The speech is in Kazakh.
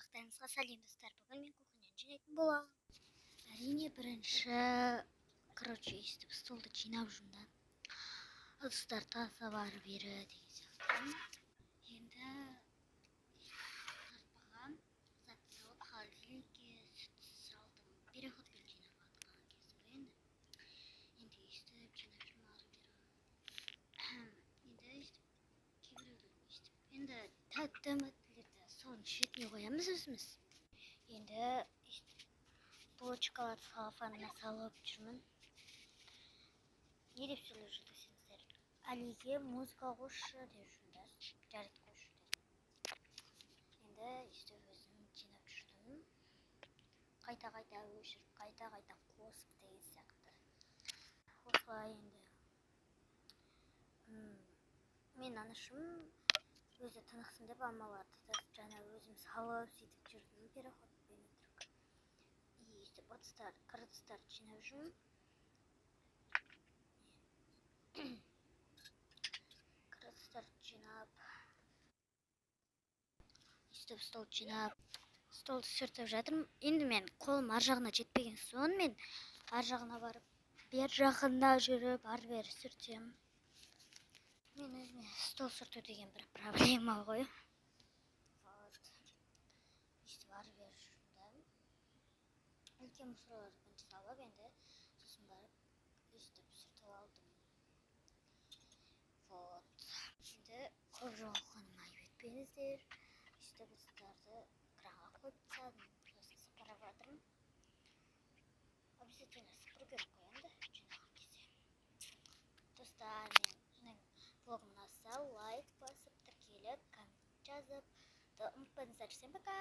барлықтарыңызға сәлем достар. Бүгін мен кухняны жинайтын боламын. Әрине бірінші өйстіп столды жинап жүрмін да. Ыдыстар таза бары бері деген сияқты. Енді тартпаған зат салып холодильникке сүт салдым. Переход бел жинап жатқан кезі ғой енді өйстіп жинап жүрмін ары бері. Енді өйстіп кейбіреулер өйстіп енді тәтті үмітлерді соның шетіне қоямыз өзіміз. Енді булочкаларды салафанына салып жүрмін. Не деп сөйлеп жүрдіңіздер? Әлиге музыка қосшы деп жүрмін. Жарайды қосшы дедім. Енді өйстіп өзім жинап жүрдім. Қайта-қайта өшіріп, қайта-қайта қосып деген сияқты. Осылай енді. Мен анашым өзі тынықсын деп алмаларды да жаңа өзім салып сөйтіп жүрдім. Переходпен өтірік. Өйстіп ыдыстарды жинап жүрмін. Ыдыстарды жинап, өйстіп столды жинап, столды сүртіп жатырмын. Енді мен қолым ар жағына жетпеген соң мен ар жағына барып, бер жағына жүріп, ары бері сүртем. Мен өзіме стол сүрту деген бір проблема ғой. Өйстіп ары бері жүрдім. Үлкен мұсырларды бірінші салып, енді сосын барып өйстіп сүртіп алдым. Енді көп жоғалғаныма айып етпеңіздер. Өйстіп ыдыстарды кранға қойып тастадым. Сосын сыпырып жатырмын. Обязательно сыпыру керек қой енді жинаған кезде. Достар, менің влогым ұнаса лайк басып, тіркеліп, коммент жазып, ұмытпаңыздар. Всем пока!